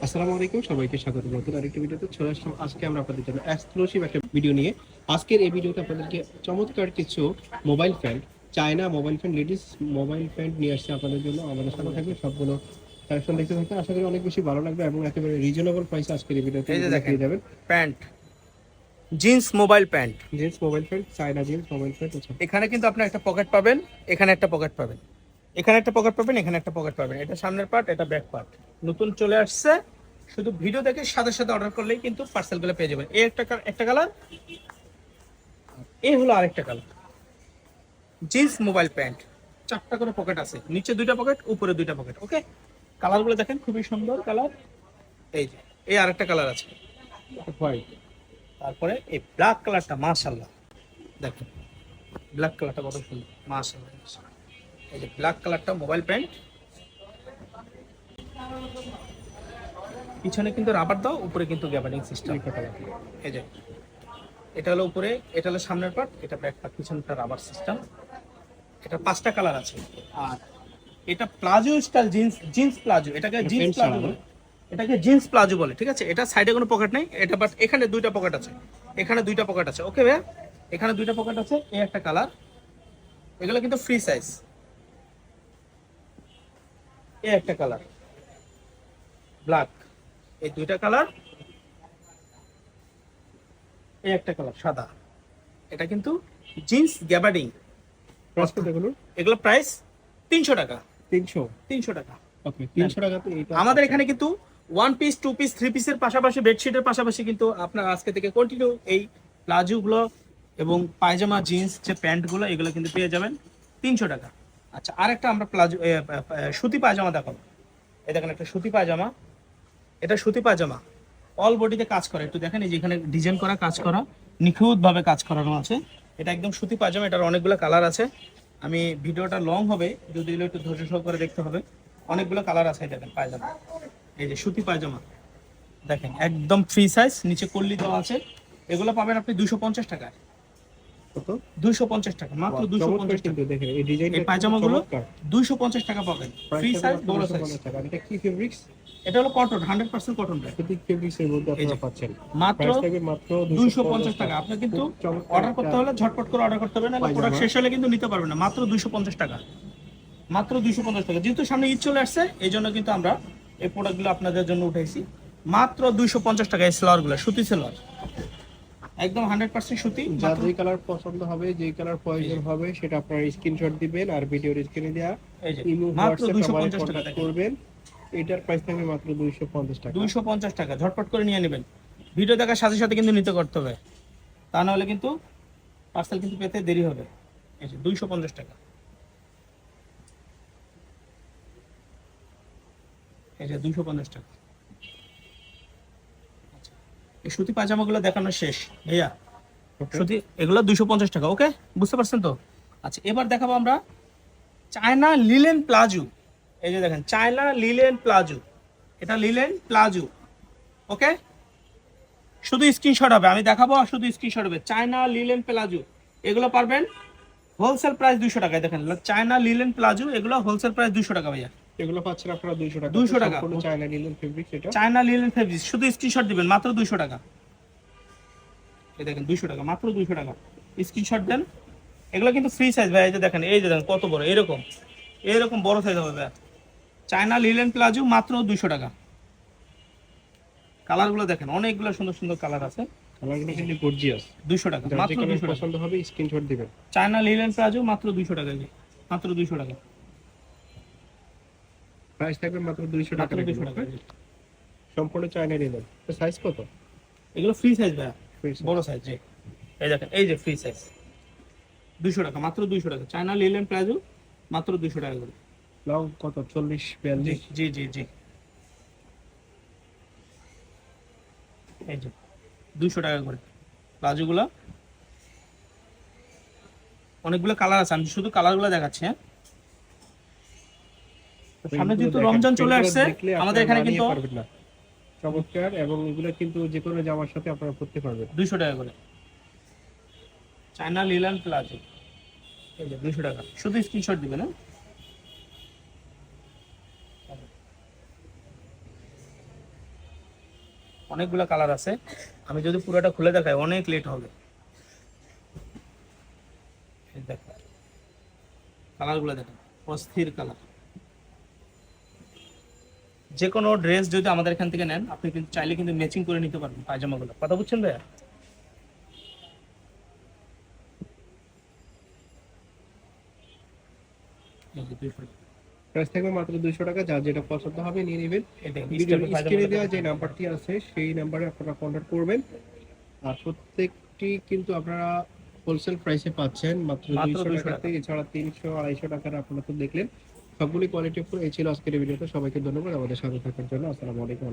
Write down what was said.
আসসালামু আলাইকুম, সবাইকে স্বাগত। নতুন আরেকটি ভিডিওতে চলে আসলাম। আজকে আমরা আপনাদের জন্য এক্সক্লুসিভ একটা ভিডিও নিয়ে। আজকের এই ভিডিওতে আপনাদেরকে চমৎকার কিছু mobile fan, China mobile fan, ladies mobile fan নিয়ে আসছে আপনাদের জন্য। আমাদের সাথে থাকবে সবগুলো কালেকশন দেখতে থাকবেন। আশা করি অনেক বেশি ভালো লাগবে এবং একেবারে রিজনেবল প্রাইসে আজকের এই ভিডিওতে এই যে দেখেন পেয়ে যাবেন। Pant, jeans mobile pant. Jeans mobile fan, China jeans mobile fan. আচ্ছা, এখানে কিন্তু আপনি একটা পকেট পাবেন, এখানে একটা পকেট পাবেন, এখানে একটা পকেট পাবেন, এখানে একটা পকেট পাবেন। এটা সামনের পার্ট, এটা ব্যাক পার্ট। নতুন চলে আসছে, শুধু ভিডিও দেখে সাথে সাথে অর্ডার করলেই কিন্তু পার্সেলগুলো পেয়ে যাবেন। এই একটা কালার, এই হলো আরেকটা কালার। জিন্স মোবাইল প্যান্ট, চারটা করে পকেট আছে, নিচে দুইটা পকেট, উপরে দুইটা পকেট। ওকে, কালারগুলো দেখেন, খুবই সুন্দর কালার। এই যে এই আরেকটা কালার আছে হোয়াইট। তারপরে এই ব্ল্যাক কালারটা, মাশাআল্লাহ দেখেন ব্ল্যাক কালারটা কত সুন্দর, মাশাআল্লাহ। এই যে ব্ল্যাক কালারটা মোবাইল প্যান্ট, পিছনে কিন্তু রাবার দাও, উপরে কিন্তু গ্যাবার্ডিং সিস্টেম। এই যে এটা হলো উপরে, এটা হলো সামনের পার্ট, এটা ব্যাক পার্ট, পিছনটা রাবার সিস্টেম। এটা পাঁচটা কালার আছে। আর এটা palazzo style jeans, jeans palazzo, এটাকে জিন্স প্লাজো বলে, এটাকে জিন্স প্লাজো বলে। ঠিক আছে, এটা সাইডে কোনো পকেট নেই, এটা বাট এখানে দুইটা পকেট আছে, এখানে দুইটা পকেট আছে। ওকে ভাইয়া, এখানে দুইটা পকেট আছে। এই একটা কালার, এগুলো কিন্তু ফ্রি সাইজ। এই একটা কালার ব্ল্যাক, এই দুইটা কালার। এই একটা কালার সাদা, এটা কিন্তু জিন্স গ্যাবার্ডিং। প্রাইস কত এগুলো? এগুলো প্রাইস 300 টাকা। 300 300 টাকা। ওকে, 300 টাকাতে এইটা আমাদের এখানে কিন্তু one piece, two piece, three পিসের পাশাপাশি, বেডশিটের পাশাপাশি কিন্তু আপনার আজকে থেকে কন্টিনিউ এই প্লাজোগুলো এবং পায়জামা জিন্স যে প্যান্টগুলো, এগুলো কিন্তু পেয়ে যাবেন 300 টাকা। আচ্ছা, আরেকটা আমরা প্লাজো সুতি পায়জামা দেখাবো। এই দেখেন একটা সুতি পায়জামা, এটা সুতি পায়জামা, অল বডিতে কাজ করে। একটু দেখেন, এই যে এখানে ডিজাইন করা, কাজ করা, নিখুঁতভাবে কাজ করানো আছে। এটা একদম সুতি পায়জামা, এটার অনেকগুলো কালার আছে। আমি ভিডিওটা লং হবে, যদি একটু ধৈর্য সহকারে দেখতে হবে। অনেকগুলো কালার আছে। দেখেন পায়জামা, এই যে সুতি পায়জামা দেখেন, একদম ফ্রি সাইজ, নিচে কল্লি দেওয়া আছে। এগুলো পাবেন আপনি 250 টাকায়। কত? 250 টাকা, মাত্র 250 টাকা। কিন্তু দেখেন এই ডিজাইনটা, এই পায়জামাগুলো 250 টাকা পাবেন, ফ্রি সাইজ, বড় সাইজ। টাকা। এটা কি ফেব্রিক্স? এটা হলো কটন, 100% কটন। সুতিক ফেব্রিক্স এর মধ্যে আপনারা পাচ্ছেন। মাত্র প্রাইস থাকবে মাত্র 250 টাকা। আপনি কিন্তু অর্ডার করতে হলে ঝটপট করে অর্ডার করতে হবে, না প্রোডাক্ট শেষ হলে কিন্তু নিতে পারবেন না। মাত্র 250 টাকা, মাত্র 250 টাকা। যেহেতু সামনে ঈদ চলে আসছে, এই জন্য কিন্তু আমরা এই প্রোডাক্টগুলো আপনাদের জন্য উঠাইছি। মাত্র 250 টাকা। এই সেলারগুলো সুতি সেলার, একদম 100% সুতি। যার যেই কালার পছন্দ হবে, যেই কালার প্রয়োজন হবে, সেটা আপনারা স্ক্রিনশট দিবেন আর ভিডিওর স্ক্রিনে দেয়া এই যে ইমো মাত্র হোয়াটসঅ্যাপ 250 টাকা কন্টাক্ট করবেন। এটার প্রাইস থাকবে মাত্র 250 টাকা। 250 টাকা, ঝটপট করে নিয়ে নেবেন। ভিডিও দেখার সাথে সাথে কিন্তু নিতে করতে হবে, তা না হলে কিন্তু পার্সেল কিন্তু পেতে দেরি হবে। এই যে 250 টাকা। এই যে 250 টাকা। আচ্ছা, এই সুতি পায়জামাগুলো দেখানো শেষ ভাইয়া। সুতি, এগুলো 250 টাকা। ওকে, বুঝতে পারছেন তো? আচ্ছা, এবার দেখাবো আমরা চায়না লিলেন প্লাজো। এই যে দেখেন চায়না লিলেন প্লাজো, এটা লিলেন প্লাজো। ওকে, শুধু স্ক্রিনশট হবে, আমি দেখাবো আর শুধু স্ক্রিনশট হবে। চায়না লিলেন প্লাজো, এগুলো পারবেন হোলসেল প্রাইস 200 টাকায়। দেখেন চায়না লিলেন প্লাজো, এগুলো হোলসেল প্রাইস 200 টাকা ভাইয়া। এগুলো পাচ্ছেন আপনারা 200 টাকা। 200 টাকা, সম্পূর্ণ চায়না লিলেন ফেব্রিক্স। এটা চায়না লিলেন ফেব্রিক, শুধু স্ক্রিনশট দিবেন, মাত্র 200 টাকা। এই দেখেন 200 টাকা, মাত্র 200 টাকা। স্ক্রিনশট দেন। এগুলো কিন্তু ফ্রি সাইজ ভাই। এই যে দেখেন, এই যে দেখেন কত বড়, এরকম এরকম বড় সাইজ হবে ভাই। চায়না লিলেন প্লাজো, মাত্র 200 টাকা। কালারগুলো দেখেন, অনেকগুলো সুন্দর সুন্দর কালার আছে। কালারগুলো কিন্তু গর্জিয়াস। 200 টাকা, যার যে মাত্র কালার 200 টাকা। পছন্দ হবে স্ক্রিনশট দিবেন। চায়না লিলেন প্লাজো, মাত্র 200 টাকা। মাত্র 200 টাকা, প্রাইস থাকবে মাত্র 200 টাকা। মাত্র 200 টাকা। সম্পূর্ণ চায়না লিলেন। তো সাইজ কত? এগুলো ফ্রি সাইজ ভাই, Free size। বড় সাইজ। এই দেখেন, এই যে ফ্রি সাইজ, 200 টাকা, মাত্র 200 টাকা। চায়না লিলেন প্লাজো, মাত্র 200 টাকা করে। লং কত? 40 42? জি জি জি। এই যে 200 টাকা করে প্লাজোগুলো। অনেকগুলো কালার আছে, আমি শুধু কালারগুলো দেখাচ্ছি। হ্যাঁ, সামনে যেহেতু রমজান চলে আসছে, আমাদের এখানে কিন্তু চমৎকার, এবং এগুলো কিন্তু যে কোনো জামার সাথে আপনারা পরতে পারবেন। 200 টাকা করে চায়না লিলেন প্লাজো। এই যে 200 টাকা, শুধু স্ক্রিনশট দিবেন। হ্যাঁ, অনেকগুলো কালার আছে, আমি যদি পুরোটা খুলে দেখাই অনেক লেট হবে। এই দেখো কালারগুলো দেখেন, অস্থির কালার। যে কোনো ড্রেস যদি আমাদের এখান থেকে নেন, আপনি কিন্তু চাইলে কিন্তু ম্যাচিং করে নিতে পারবেন পায়জামাগুলো। কথা বুঝছেন ভাইয়া? এই যে দুই ফুল। প্রাইস থাকবে মাত্র 200 টাকা, যার যেটা পছন্দ হবে নিয়ে নেবেন। এই দেখেন, ভিডিওর স্টেপের স্ক্রিনে পায়জামাগুলো দেওয়া যে দেখেন। নাম্বারটি আছে সেই নাম্বারে আপনারা কন্ট্যাক্ট করবেন। আর প্রত্যেকটি কিন্তু আপনারা হোলসেল প্রাইসে পাচ্ছেন মাত্র মাত্র 200 200 টাকাতে। টাকা। এছাড়া 300 250 টাকার আপনারা তো দেখলেন সবগুলি কোয়ালিটি ফুল। এই ছিল আজকের ভিডিওতে। সবাইকে ধন্যবাদ আমাদের সাথে থাকার জন্য। আসসালামু আলাইকুম।